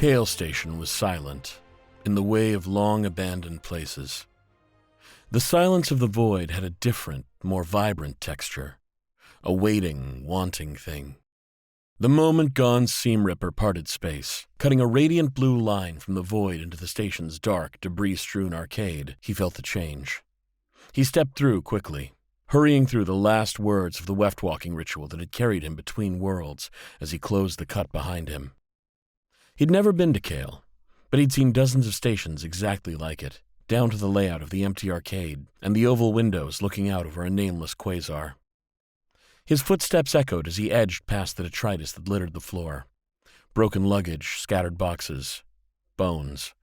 Kale Station was silent, in the way of long-abandoned places. The silence of the void had a different, more vibrant texture, a waiting, wanting thing. The moment Ghan's seam ripper parted space, cutting a radiant blue line from the void into the station's dark, debris-strewn arcade, he felt the change. He stepped through quickly, hurrying through the last words of the Weft-walking ritual that had carried him between worlds as he closed the cut behind him. He'd never been to Kale, but he'd seen dozens of stations exactly like it, down to the layout of the empty arcade and the oval windows looking out over a nameless quasar. His footsteps echoed as he edged past the detritus that littered the floor. Broken luggage, scattered boxes, bones.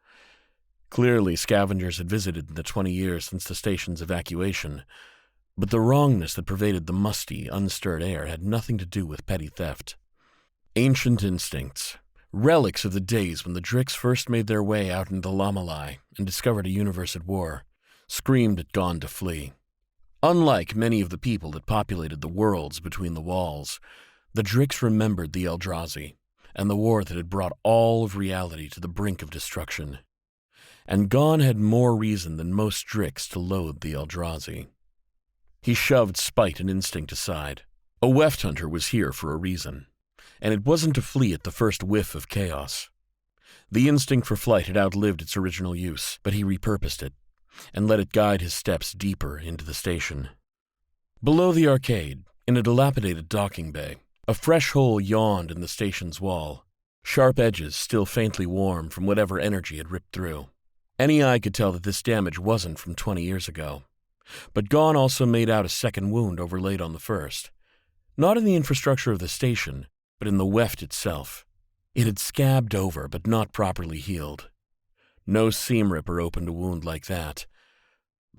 Clearly, scavengers had visited in the 20 years since the station's evacuation, but the wrongness that pervaded the musty, unstirred air had nothing to do with petty theft. Ancient instincts, relics of the days when the Drix first made their way out into the Lamalai and discovered a universe at war, screamed at Ghan to flee. Unlike many of the people that populated the worlds between the walls, the Drix remembered the Eldrazi and the war that had brought all of reality to the brink of destruction. And Ghan had more reason than most Drix to loathe the Eldrazi. He shoved spite and instinct aside. A Wefthunter was here for a reason, and it wasn't to flee at the first whiff of chaos. The instinct for flight had outlived its original use, but he repurposed it and let it guide his steps deeper into the station. Below the arcade, in a dilapidated docking bay, a fresh hole yawned in the station's wall, sharp edges still faintly warm from whatever energy had ripped through. Any eye could tell that this damage wasn't from 20 years ago, but Ghan also made out a second wound overlaid on the first. Not in the infrastructure of the station, but in the weft itself. It had scabbed over, but not properly healed. No seam ripper opened a wound like that.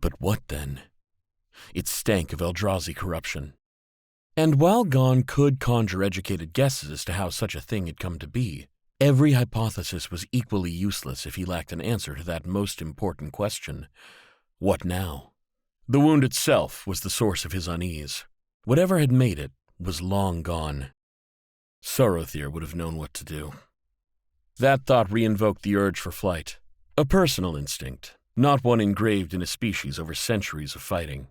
But what then? It stank of Eldrazi corruption. And while Ghan could conjure educated guesses as to how such a thing had come to be, every hypothesis was equally useless if he lacked an answer to that most important question. What now? The wound itself was the source of his unease. Whatever had made it was long gone. Sorothyr would have known what to do. That thought reinvoked the urge for flight. A personal instinct, not one engraved in a species over centuries of fighting.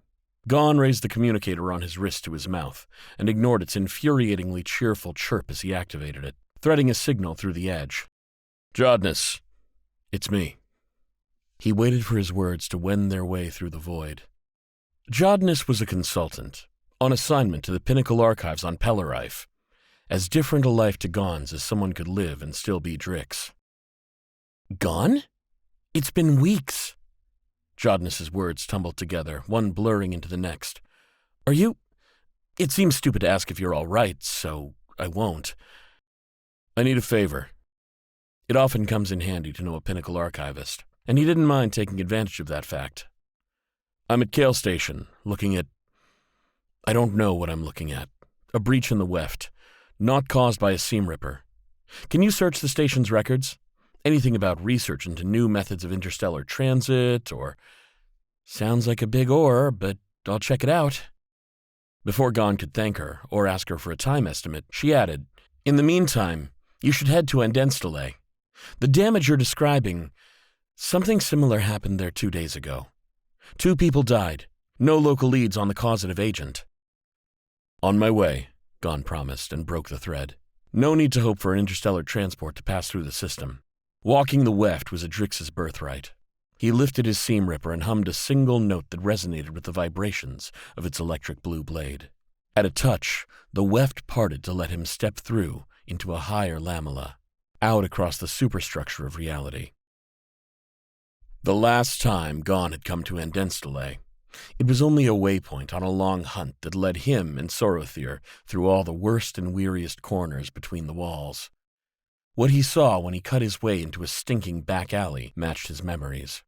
Ghan raised the communicator on his wrist to his mouth and ignored its infuriatingly cheerful chirp as he activated it, threading a signal through the edge. "Jodness, it's me." He waited for his words to wend their way through the void. Jodness was a consultant, on assignment to the Pinnacle Archives on Pelarife, as different a life to Ghan's as someone could live and still be Drix. "Ghan? It's been weeks." Jodness's words tumbled together, one blurring into the next. "Are you—" "It seems stupid to ask if you're all right, so I won't. I need a favor." It often comes in handy to know a Pinnacle archivist, and he didn't mind taking advantage of that fact. "I'm at Kale Station, looking at— I don't know what I'm looking at. A breach in the weft, not caused by a seam ripper. Can you search the station's records? Anything about research into new methods of interstellar transit, or—" "Sounds like a big or, but I'll check it out." Before Ghan could thank her or ask her for a time estimate, she added, "In the meantime, you should head to Andenstelle. The damage you're describing, something similar happened there 2 days ago. 2 people died, no local leads on the causative agent." "On my way," Ghan promised and broke the thread. No need to hope for an interstellar transport to pass through the system. Walking the weft was a Drix's birthright. He lifted his seam ripper and hummed a single note that resonated with the vibrations of its electric blue blade. At a touch, the weft parted to let him step through into a higher lamella, out across the superstructure of reality. The last time Ghan had come to Andenstelle, it was only a waypoint on a long hunt that led him and Sorothyr through all the worst and weariest corners between the walls. What he saw when he cut his way into a stinking back alley matched his memories.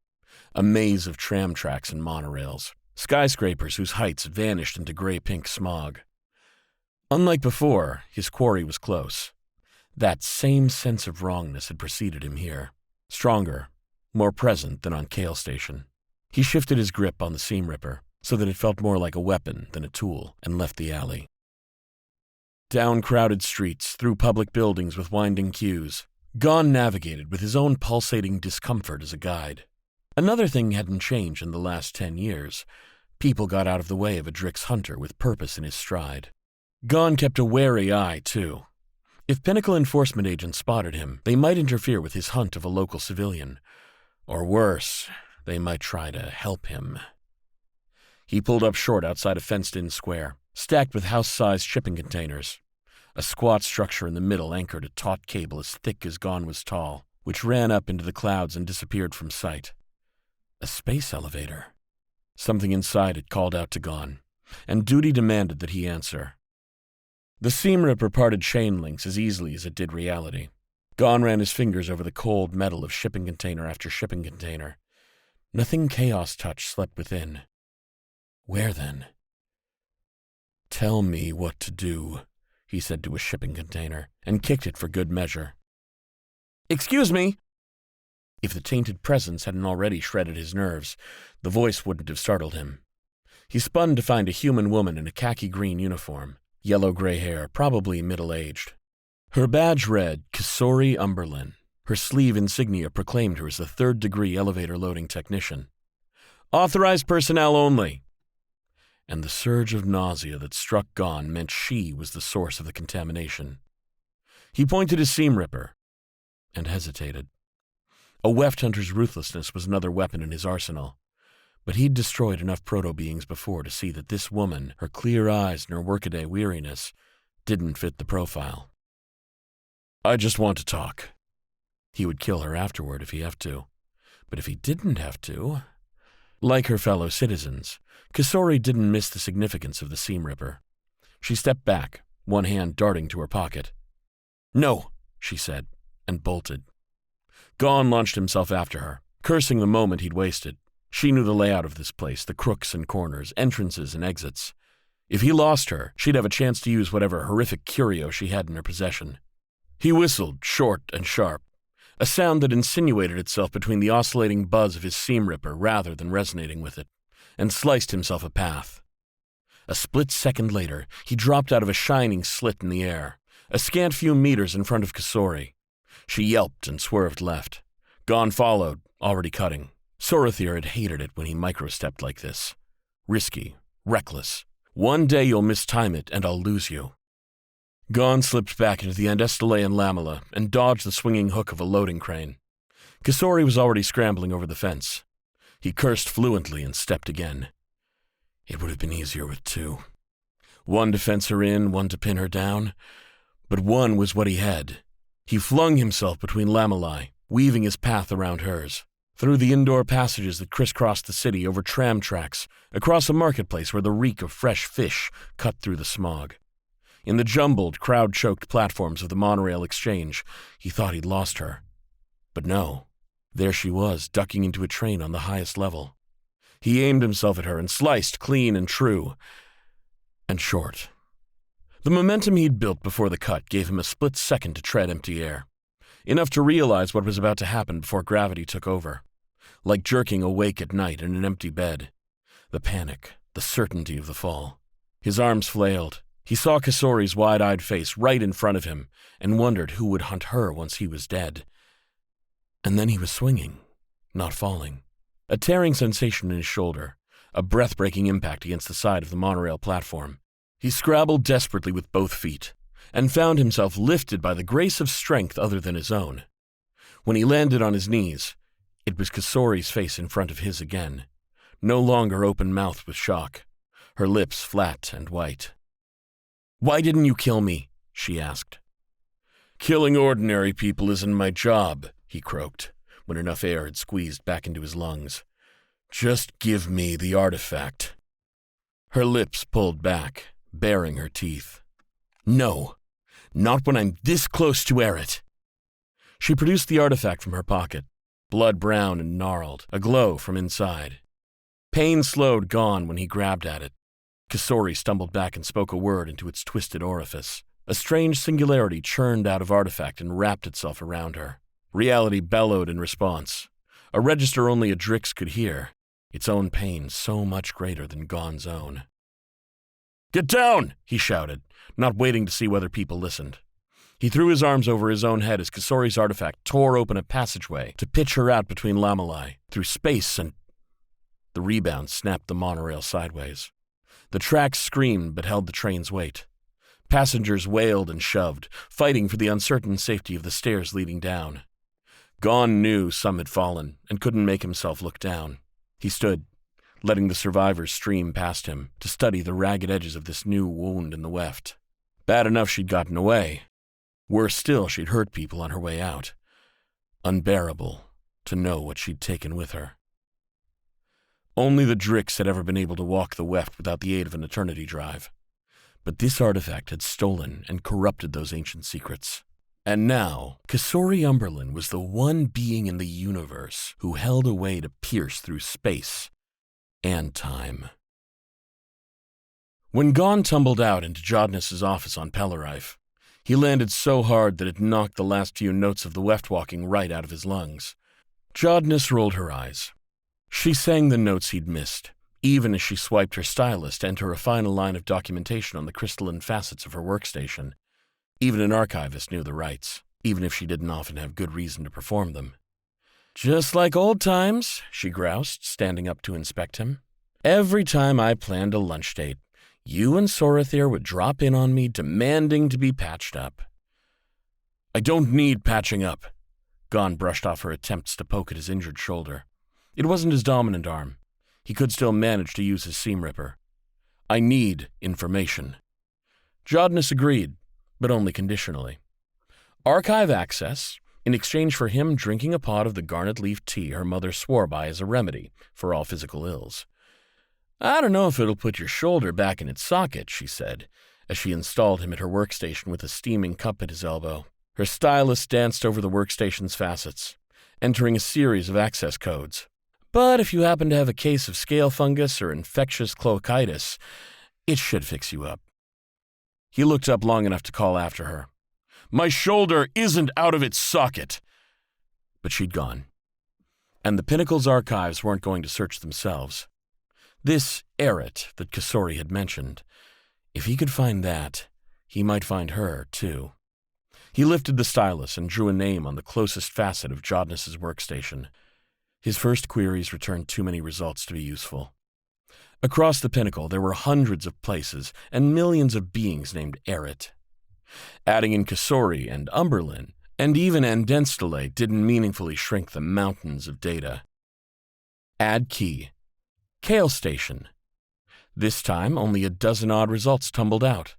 A maze of tram tracks and monorails, skyscrapers whose heights vanished into gray-pink smog. Unlike before, his quarry was close. That same sense of wrongness had preceded him here, stronger, more present than on Kale Station. He shifted his grip on the seam ripper so that it felt more like a weapon than a tool and left the alley. Down crowded streets, through public buildings with winding queues, Ghan navigated with his own pulsating discomfort as a guide. Another thing hadn't changed in the last 10 years. People got out of the way of a Drix hunter with purpose in his stride. Ghan kept a wary eye, too. If Pinnacle enforcement agents spotted him, they might interfere with his hunt of a local civilian. Or worse, they might try to help him. He pulled up short outside a fenced-in square, stacked with house-sized shipping containers. A squat structure in the middle anchored a taut cable as thick as Ghan was tall, which ran up into the clouds and disappeared from sight. A space elevator. Something inside it called out to Ghan, and duty demanded that he answer. The seam ripper parted chain links as easily as it did reality. Ghan ran his fingers over the cold metal of shipping container after shipping container. Nothing chaos-touch slept within. Where then? "Tell me what to do," he said to a shipping container, and kicked it for good measure. "Excuse me!" If the tainted presence hadn't already shredded his nerves, the voice wouldn't have startled him. He spun to find a human woman in a khaki-green uniform, yellow-gray hair, probably middle-aged. Her badge read Kisori Umberlin. Her sleeve insignia proclaimed her as the third-degree elevator loading technician. "Authorized personnel only." And the surge of nausea that struck Ghan meant she was the source of the contamination. He pointed his seam ripper and hesitated. A Wefthunter's ruthlessness was another weapon in his arsenal, but he'd destroyed enough proto-beings before to see that this woman, her clear eyes and her workaday weariness, didn't fit the profile. "I just want to talk." He would kill her afterward if he have to, but if he didn't have to... Like her fellow citizens, Kisori didn't miss the significance of the seam ripper. She stepped back, one hand darting to her pocket. "No," she said, and bolted. Ghan launched himself after her, cursing the moment he'd wasted. She knew the layout of this place, the crooks and corners, entrances and exits. If he lost her, she'd have a chance to use whatever horrific curio she had in her possession. He whistled, short and sharp, a sound that insinuated itself between the oscillating buzz of his seam ripper rather than resonating with it, and sliced himself a path. A split second later, he dropped out of a shining slit in the air, a scant few meters in front of Kisori. She yelped and swerved left. Ghan followed, already cutting. Sorothir had hated it when he microstepped like this. Risky, reckless. One day you'll mistime it and I'll lose you. Ghan slipped back into the Andestalean lamella and dodged the swinging hook of a loading crane. Kisori was already scrambling over the fence. He cursed fluently and stepped again. It would have been easier with two. One to fence her in, one to pin her down. But one was what he had. He flung himself between lamellae, weaving his path around hers, through the indoor passages that crisscrossed the city, over tram tracks, across a marketplace where the reek of fresh fish cut through the smog. In the jumbled, crowd-choked platforms of the monorail exchange, he thought he'd lost her. But no, there she was, ducking into a train on the highest level. He aimed himself at her and sliced clean and true, and short. The momentum he'd built before the cut gave him a split second to tread empty air, enough to realize what was about to happen before gravity took over. Like jerking awake at night in an empty bed. The panic, the certainty of the fall. His arms flailed. He saw Kisori's wide-eyed face right in front of him and wondered who would hunt her once he was dead. And then he was swinging, not falling. A tearing sensation in his shoulder, a breath-breaking impact against the side of the monorail platform. He scrabbled desperately with both feet and found himself lifted by the grace of strength other than his own. When he landed on his knees, it was Kisori's face in front of his again, no longer open-mouthed with shock, her lips flat and white. "Why didn't you kill me?" she asked. "Killing ordinary people isn't my job," he croaked, when enough air had squeezed back into his lungs. "Just give me the artifact." Her lips pulled back, baring her teeth. "No, not when I'm this close to Eret." She produced the artifact from her pocket, blood brown and gnarled, aglow from inside. Pain slowed Ghan when he grabbed at it. Kisori stumbled back and spoke a word into its twisted orifice. A strange singularity churned out of artifact and wrapped itself around her. Reality bellowed in response. A register only a Drix could hear, its own pain so much greater than Ghan's own. "Get down!" he shouted, not waiting to see whether people listened. He threw his arms over his own head as Kasori's artifact tore open a passageway to pitch her out between lamellai, through space and... The rebound snapped the monorail sideways. The tracks screamed but held the train's weight. Passengers wailed and shoved, fighting for the uncertain safety of the stairs leading down. Ghan knew some had fallen and couldn't make himself look down. He stood, letting the survivors stream past him to study the ragged edges of this new wound in the weft. Bad enough she'd gotten away. Worse still, she'd hurt people on her way out. Unbearable to know what she'd taken with her. Only the Drix had ever been able to walk the weft without the aid of an eternity drive. But this artifact had stolen and corrupted those ancient secrets. And now, Kasori Umberland was the one being in the universe who held a way to pierce through space and time. When Ghan tumbled out into Jodness's office on Pelarife, he landed so hard that it knocked the last few notes of the weft walking right out of his lungs. Jodness rolled her eyes. She sang the notes he'd missed, even as she swiped her stylus to enter a final line of documentation on the crystalline facets of her workstation. Even an archivist knew the rites, even if she didn't often have good reason to perform them. "Just like old times," she groused, standing up to inspect him. "Every time I planned a lunch date, you and Sorathir would drop in on me demanding to be patched up." "I don't need patching up." Ghan brushed off her attempts to poke at his injured shoulder. It wasn't his dominant arm. He could still manage to use his seam ripper. "I need information." Jodness agreed, but only conditionally. Archive access, in exchange for him drinking a pot of the garnet leaf tea her mother swore by as a remedy for all physical ills. "I don't know if it'll put your shoulder back in its socket," she said, as she installed him at her workstation with a steaming cup at his elbow. Her stylus danced over the workstation's facets, entering a series of access codes. "But if you happen to have a case of scale fungus or infectious cloacitis, it should fix you up." He looked up long enough to call after her. "My shoulder isn't out of its socket!" But she'd gone. And the Pinnacle's archives weren't going to search themselves. This Eret that Kasori had mentioned, if he could find that, he might find her, too. He lifted the stylus and drew a name on the closest facet of Jodness's workstation. His first queries returned too many results to be useful. Across the Pinnacle, there were hundreds of places and millions of beings named Eret. Adding in Kasori and Umberland, and even Andenstale didn't meaningfully shrink the mountains of data. Add key. Kale Station. This time, only a dozen odd results tumbled out.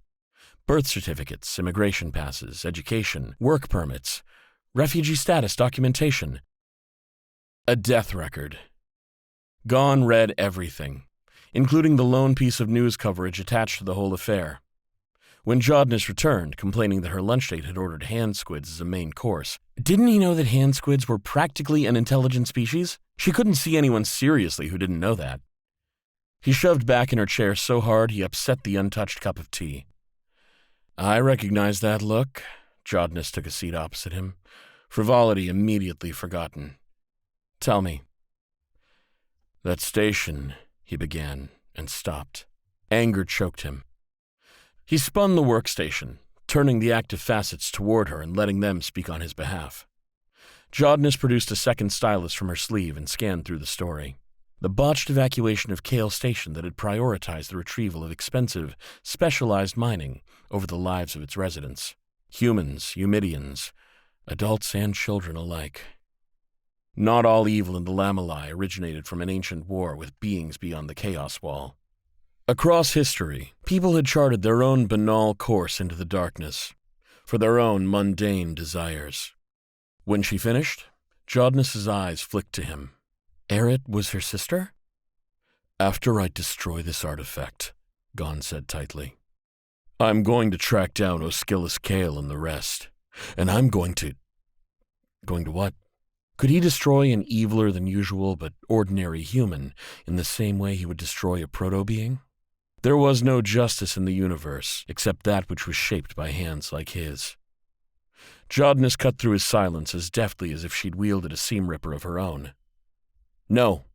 Birth certificates, immigration passes, education, work permits, refugee status documentation. A death record. Ghan read everything, including the lone piece of news coverage attached to the whole affair. When Jodness returned, complaining that her lunch date had ordered hand squids as a main course, didn't he know that hand squids were practically an intelligent species? She couldn't see anyone seriously who didn't know that. He shoved back in her chair so hard he upset the untouched cup of tea. "I recognize that look." Jodness took a seat opposite him, frivolity immediately forgotten. "Tell me." "That station," he began, and stopped. Anger choked him. He spun the workstation, turning the active facets toward her and letting them speak on his behalf. Jodness produced a second stylus from her sleeve and scanned through the story. The botched evacuation of Kale Station that had prioritized the retrieval of expensive, specialized mining over the lives of its residents. Humans, Eumidians, adults and children alike. Not all evil in the lamellai originated from an ancient war with beings beyond the Chaos Wall. Across history, people had charted their own banal course into the darkness, for their own mundane desires. When she finished, Jodness's eyes flicked to him. Eret was her sister? "After I destroy this artifact," Ghan said tightly, "I'm going to track down Oscillus Kale and the rest. And I'm going to... Going to what? Could he destroy an eviler than usual but ordinary human in the same way he would destroy a proto-being? There was no justice in the universe except that which was shaped by hands like his. Jodness cut through his silence as deftly as if she'd wielded a seam ripper of her own. "No,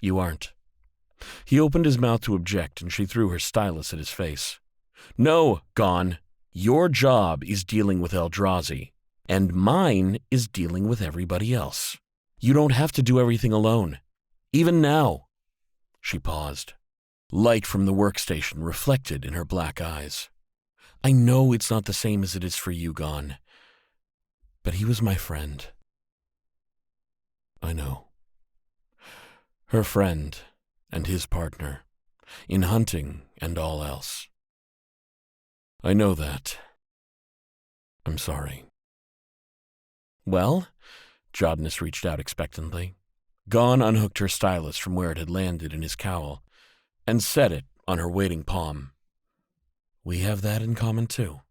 you aren't." He opened his mouth to object, and she threw her stylus at his face. "No, Ghan. Your job is dealing with Eldrazi, and mine is dealing with everybody else. You don't have to do everything alone. Even now." She paused. Light from the workstation reflected in her black eyes. "I know it's not the same as it is for you, Ghan, but he was my friend." "I know." Her friend and his partner, in hunting and all else. "I know that. I'm sorry." "Well?" Jodness reached out expectantly. Ghan unhooked her stylus from where it had landed in his cowl and set it on her waiting palm. "We have that in common, too."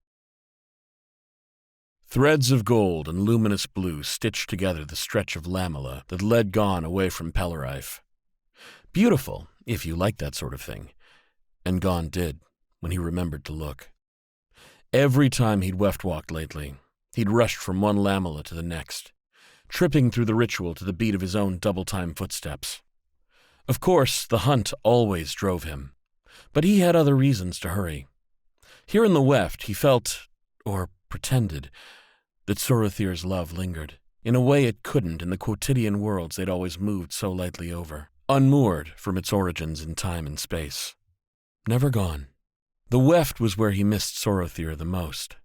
Threads of gold and luminous blue stitched together the stretch of lamella that led Ghan away from Pelerife. Beautiful, if you like that sort of thing. And Ghan did, when he remembered to look. Every time he'd weft-walked lately, he'd rushed from one lamella to the next, tripping through the ritual to the beat of his own double-time footsteps. Of course, the hunt always drove him, but he had other reasons to hurry. Here in the weft, he felt, or pretended, that Sorothir's love lingered, in a way it couldn't in the quotidian worlds they'd always moved so lightly over, unmoored from its origins in time and space. Never gone. The weft was where he missed Sorothir the most.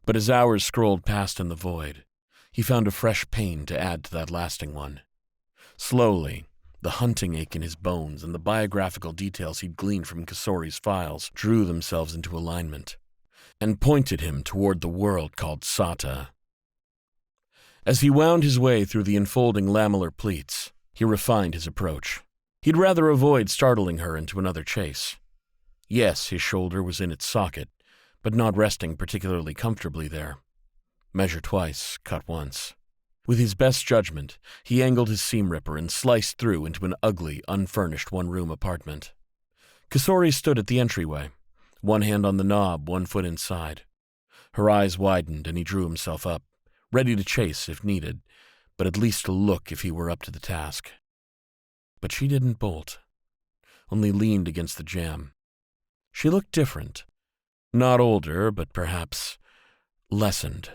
But as hours scrolled past in the void, he found a fresh pain to add to that lasting one. Slowly, the hunting ache in his bones and the biographical details he'd gleaned from Kasori's files drew themselves into alignment, and pointed him toward the world called Sata. As he wound his way through the enfolding lamellar pleats, he refined his approach. He'd rather avoid startling her into another chase. Yes, his shoulder was in its socket, but not resting particularly comfortably there. Measure twice, cut once. With his best judgment, he angled his seam ripper and sliced through into an ugly, unfurnished one-room apartment. Kasori stood at the entryway, one hand on the knob, one foot inside. Her eyes widened and he drew himself up, ready to chase if needed, but at least to look if he were up to the task. But she didn't bolt, only leaned against the jamb. She looked different. Not older, but perhaps lessened.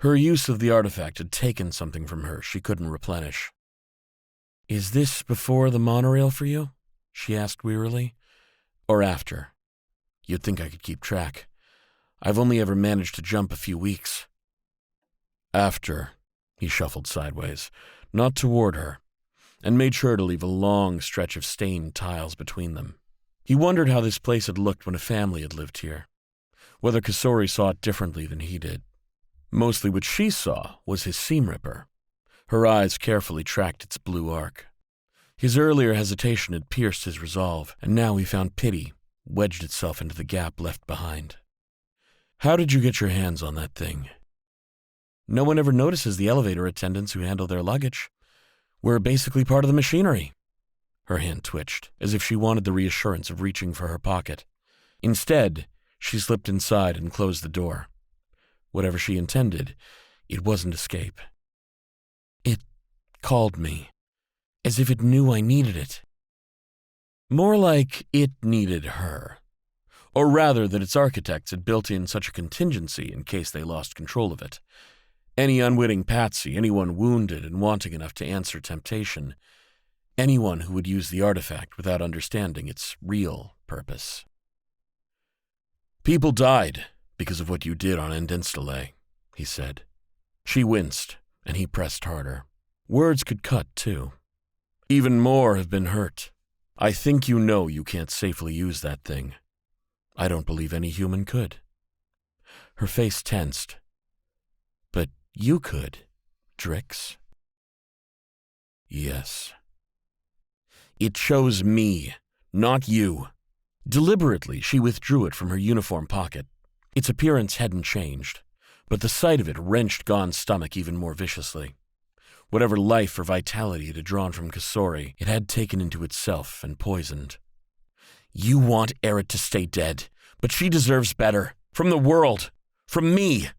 Her use of the artifact had taken something from her she couldn't replenish. "Is this before the monorail for you?" she asked wearily. "Or after? You'd think I could keep track. I've only ever managed to jump a few weeks." "After," he shuffled sideways, not toward her, and made sure to leave a long stretch of stained tiles between them. He wondered how this place had looked when a family had lived here, whether Kasori saw it differently than he did. Mostly what she saw was his seam ripper. Her eyes carefully tracked its blue arc. His earlier hesitation had pierced his resolve, and now he found pity wedged itself into the gap left behind. "How did you get your hands on that thing?" "No one ever notices the elevator attendants who handle their luggage. We're basically part of the machinery." Her hand twitched, as if she wanted the reassurance of reaching for her pocket. Instead, she slipped inside and closed the door. Whatever she intended, it wasn't escape. "It called me, as if it knew I needed it." More like it needed her. Or rather that its architects had built in such a contingency in case they lost control of it. Any unwitting patsy, anyone wounded and wanting enough to answer temptation, anyone who would use the artifact without understanding its real purpose. "People died because of what you did on Endinstallay," he said. She winced, and he pressed harder. Words could cut, too. "Even more have been hurt. I think you know you can't safely use that thing. I don't believe any human could." Her face tensed. "But you could, Drix." "Yes." "It chose me, not you." Deliberately, she withdrew it from her uniform pocket. Its appearance hadn't changed, but the sight of it wrenched Ghan's stomach even more viciously. Whatever life or vitality it had drawn from Kasori, it had taken into itself and poisoned. "You want Eret to stay dead, but she deserves better. From the world. From me."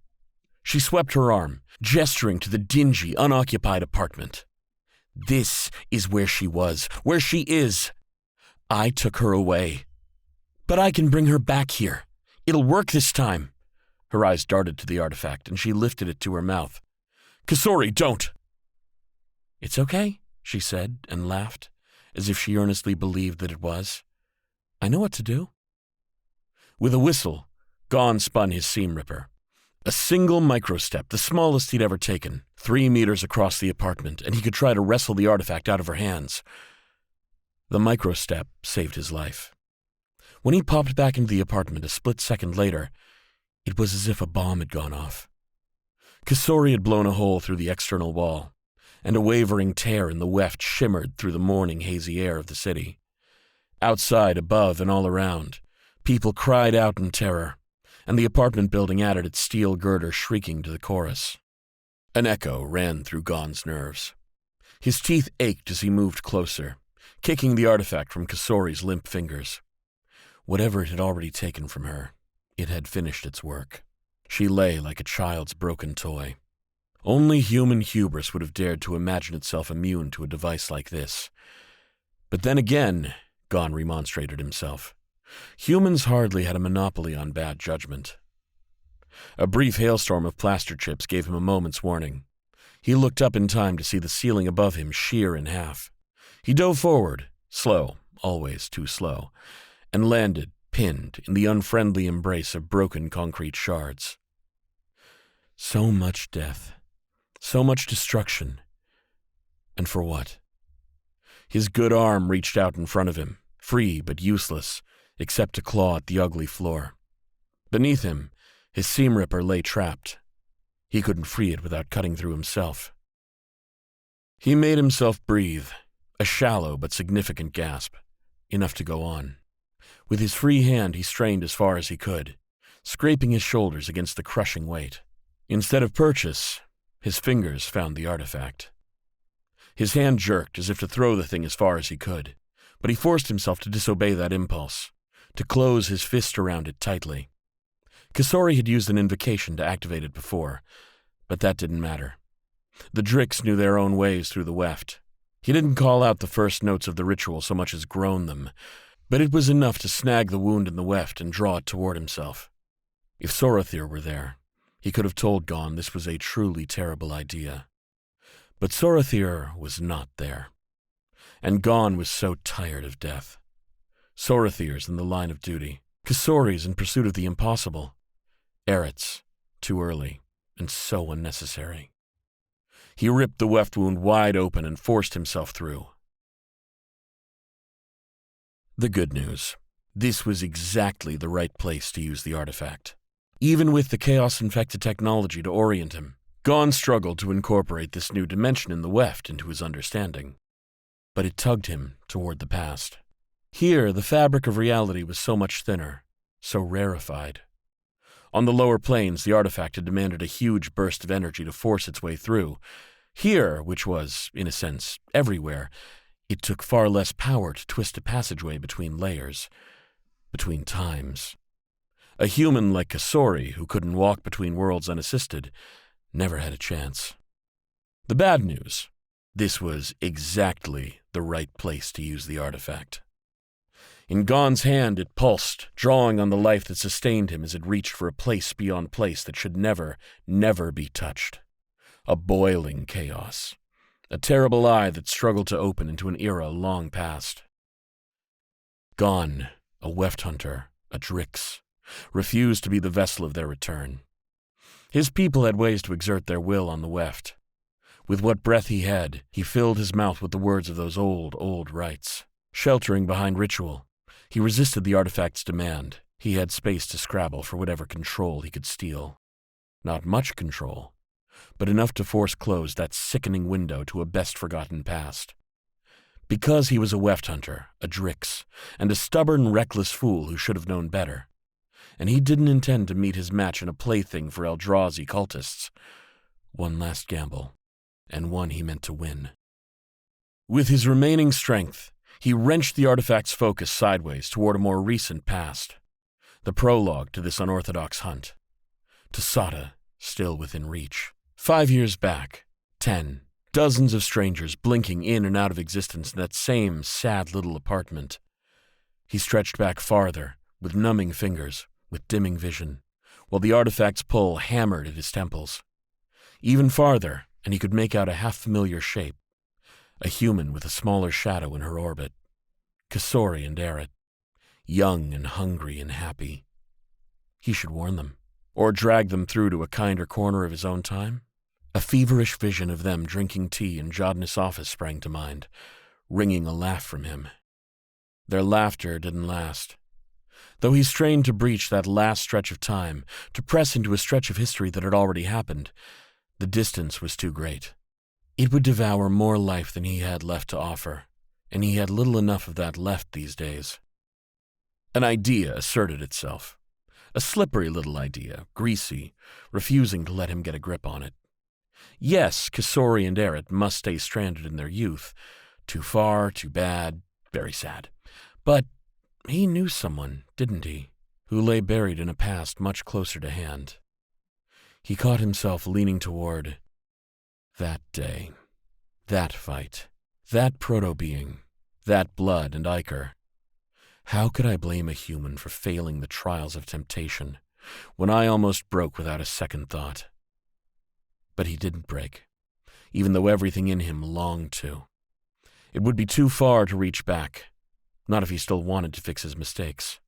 She swept her arm, gesturing to the dingy, unoccupied apartment. "This is where she was, where she is. I took her away. But I can bring her back here. It'll work this time." Her eyes darted to the artifact, and she lifted it to her mouth. "Kasori, don't!" "It's okay," she said, and laughed, as if she earnestly believed that it was. "I know what to do." With a whistle, Ghan spun his seam ripper. A single microstep, the smallest he'd ever taken, 3 meters across the apartment, and he could try to wrestle the artifact out of her hands. The microstep saved his life. When he popped back into the apartment a split second later, it was as if a bomb had gone off. Kasori had blown a hole through the external wall, and a wavering tear in the weft shimmered through the morning hazy air of the city. Outside, above, and all around, people cried out in terror, and the apartment building added its steel girder shrieking to the chorus. An echo ran through Ghan's nerves. His teeth ached as he moved closer, kicking the artifact from Kasori's limp fingers. Whatever it had already taken from her, it had finished its work. She lay like a child's broken toy. Only human hubris would have dared to imagine itself immune to a device like this. But then again, Ghan remonstrated himself, humans hardly had a monopoly on bad judgment. A brief hailstorm of plaster chips gave him a moment's warning. He looked up in time to see the ceiling above him shear in half. He dove forward, slow, always too slow, and landed, pinned in the unfriendly embrace of broken concrete shards. So much death, so much destruction. And for what? His good arm reached out in front of him, free but useless, except to claw at the ugly floor. Beneath him, his seam ripper lay trapped. He couldn't free it without cutting through himself. He made himself breathe, a shallow but significant gasp, enough to go on. With his free hand he strained as far as he could, scraping his shoulders against the crushing weight. Instead of purchase, his fingers found the artifact. His hand jerked as if to throw the thing as far as he could, but he forced himself to disobey that impulse, to close his fist around it tightly. Kasori had used an invocation to activate it before, but that didn't matter. The Drix knew their own ways through the weft. He didn't call out the first notes of the ritual so much as groan them, but it was enough to snag the wound in the weft and draw it toward himself. If Sorathir were there, he could have told Ghan this was a truly terrible idea. But Sorathir was not there, and Ghan was so tired of death. Sorathir's in the line of duty, Kasori's in pursuit of the impossible, Eret's too early and so unnecessary. He ripped the weft wound wide open and forced himself through. The good news. This was exactly the right place to use the artifact. Even with the chaos-infected technology to orient him, Ghan struggled to incorporate this new dimension in the weft into his understanding. But it tugged him toward the past. Here, the fabric of reality was so much thinner, so rarefied. On the lower planes, the artifact had demanded a huge burst of energy to force its way through. Here, which was, in a sense, everywhere, it took far less power to twist a passageway between layers, between times. A human like Kasori, who couldn't walk between worlds unassisted, never had a chance. The bad news. This was exactly the right place to use the artifact. In Ghan's hand it pulsed, drawing on the life that sustained him as it reached for a place beyond place that should never, never be touched. A boiling chaos. A terrible eye that struggled to open into an era long past. Ghan, a Wefthunter, a Drix, refused to be the vessel of their return. His people had ways to exert their will on the weft. With what breath he had, he filled his mouth with the words of those old, old rites. Sheltering behind ritual, he resisted the artifact's demand. He had space to scrabble for whatever control he could steal. Not much control, but enough to force closed that sickening window to a best-forgotten past. Because he was a Wefthunter, a Drix, and a stubborn, reckless fool who should have known better. And he didn't intend to meet his match in a plaything for Eldrazi cultists. One last gamble, and one he meant to win. With his remaining strength, he wrenched the artifact's focus sideways toward a more recent past, the prologue to this unorthodox hunt. To Sada, still within reach. 5 years back, 10, dozens of strangers blinking in and out of existence in that same sad little apartment. He stretched back farther, with numbing fingers, with dimming vision, while the artifact's pull hammered at his temples. Even farther, and he could make out a half-familiar shape, a human with a smaller shadow in her orbit. Kasori and Eret, young and hungry and happy. He should warn them, or drag them through to a kinder corner of his own time. A feverish vision of them drinking tea in Jodnus' office sprang to mind, wringing a laugh from him. Their laughter didn't last. Though he strained to breach that last stretch of time, to press into a stretch of history that had already happened, the distance was too great. It would devour more life than he had left to offer, and he had little enough of that left these days. An idea asserted itself. A slippery little idea, greasy, refusing to let him get a grip on it. Yes, Kasori and Eret must stay stranded in their youth. Too far, too bad, very sad. But he knew someone, didn't he, who lay buried in a past much closer to hand. He caught himself leaning toward that day, that fight, that proto-being, that blood and ichor. How could I blame a human for failing the trials of temptation when I almost broke without a second thought? But he didn't break, even though everything in him longed to. It would be too far to reach back, not if he still wanted to fix his mistakes,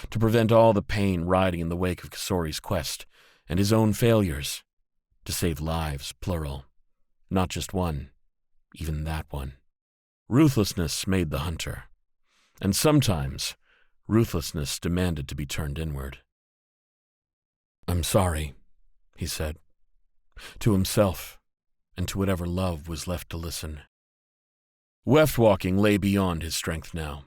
to prevent all the pain riding in the wake of Kasori's quest and his own failures, to save lives, plural, not just one, even that one. Ruthlessness made the hunter, and sometimes ruthlessness demanded to be turned inward. "I'm sorry," he said, to himself and to whatever love was left to listen. Weft walking lay beyond his strength now.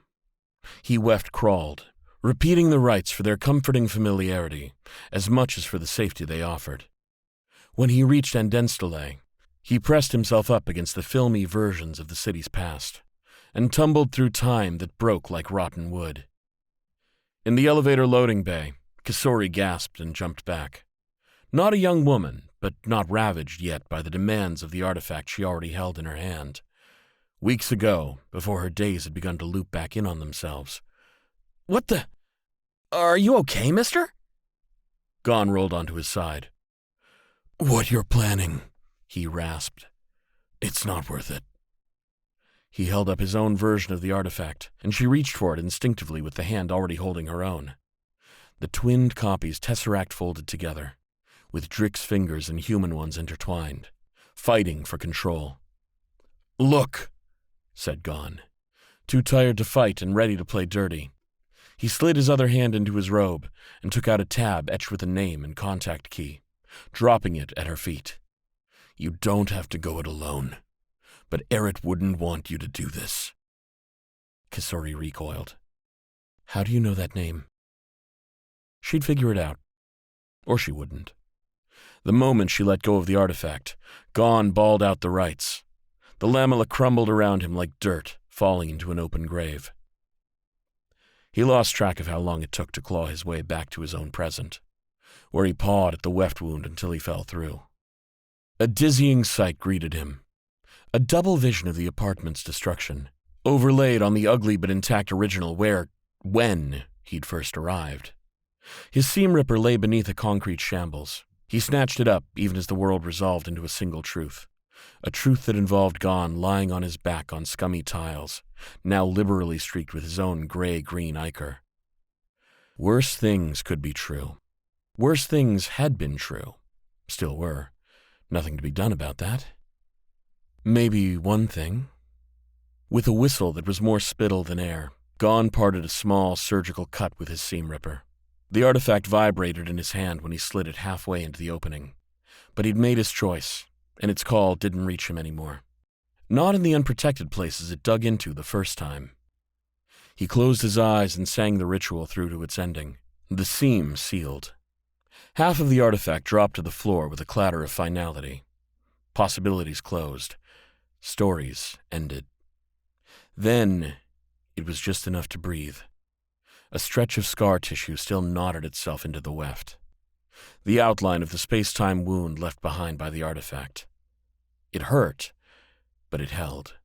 He Weft crawled, repeating the rites for their comforting familiarity as much as for the safety they offered. When he reached Andenstele, he pressed himself up against the filmy versions of the city's past and tumbled through time that broke like rotten wood. In the elevator loading bay, Kasori gasped and jumped back. Not a young woman, but not ravaged yet by the demands of the artifact she already held in her hand. Weeks ago, before her days had begun to loop back in on themselves. "What the? Are you okay, mister?" Ghan rolled onto his side. "What you're planning," he rasped. "It's not worth it." He held up his own version of the artifact, and she reached for it instinctively with the hand already holding her own. The twinned copies tesseract folded together, with Drix fingers and human ones intertwined, fighting for control. "Look," said Ghan, too tired to fight and ready to play dirty. He slid his other hand into his robe and took out a tab etched with a name and contact key, dropping it at her feet. "You don't have to go it alone, but Eret wouldn't want you to do this." Kasori recoiled. "How do you know that name?" She'd figure it out. Or she wouldn't. The moment she let go of the artifact, Ghan bawled out the rites. The lamella crumbled around him like dirt, falling into an open grave. He lost track of how long it took to claw his way back to his own present, where he pawed at the weft wound until he fell through. A dizzying sight greeted him. A double vision of the apartment's destruction, overlaid on the ugly but intact original when he'd first arrived. His seam ripper lay beneath a concrete shambles. He snatched it up even as the world resolved into a single truth. A truth that involved Ghan lying on his back on scummy tiles, now liberally streaked with his own gray-green ichor. Worse things could be true. Worse things had been true. Still were. Nothing to be done about that. Maybe one thing. With a whistle that was more spittle than air, Ghan parted a small surgical cut with his seam ripper. The artifact vibrated in his hand when he slid it halfway into the opening. But he'd made his choice, and its call didn't reach him anymore. Not in the unprotected places it dug into the first time. He closed his eyes and sang the ritual through to its ending. The seam sealed. Half of the artifact dropped to the floor with a clatter of finality. Possibilities closed. Stories ended. Then it was just enough to breathe. A stretch of scar tissue still knotted itself into the weft. The outline of the space-time wound left behind by the artifact. It hurt, but it held.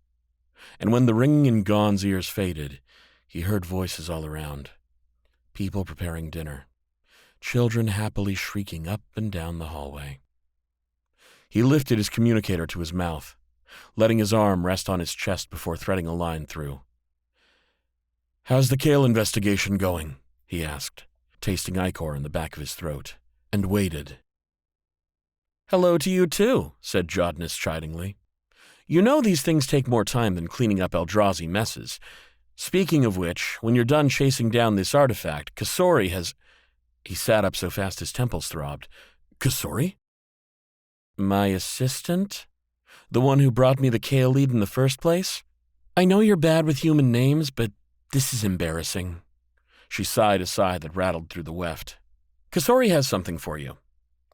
And when the ringing in Ghan's ears faded, he heard voices all around. People preparing dinner. children happily shrieking up and down the hallway. He lifted his communicator to his mouth, letting his arm rest on his chest before threading a line through. "How's the Kale investigation going?" he asked, tasting ichor in the back of his throat, and waited. "Hello to you too," said Jodnus chidingly. "You know these things take more time than cleaning up Eldrazi messes. Speaking of which, when you're done chasing down this artifact, Kasori has—" He sat up so fast his temples throbbed. "Kasori?" "My assistant? The one who brought me the Kale lead in the first place? I know you're bad with human names, but this is embarrassing." She sighed a sigh that rattled through the weft. "Kasori has something for you.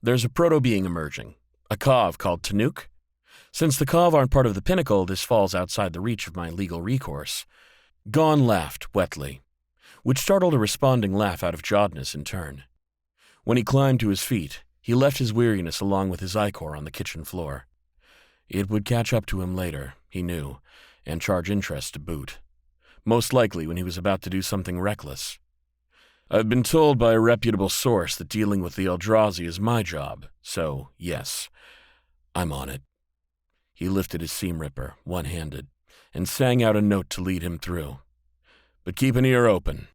There's a proto-being emerging, a Kav called Tanuk. Since the Kav aren't part of the Pinnacle, this falls outside the reach of my legal recourse." Ghan laughed wetly, which startled a responding laugh out of Jodnus in turn. When he climbed to his feet, he left his weariness along with his ichor on the kitchen floor. It would catch up to him later, he knew, and charge interest to boot. Most likely when he was about to do something reckless. "I've been told by a reputable source that dealing with the Eldrazi is my job, so, yes, I'm on it." He lifted his seam ripper, one-handed, and sang out a note to lead him through. "But keep an ear open.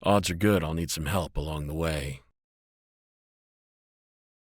Odds are good I'll need some help along the way."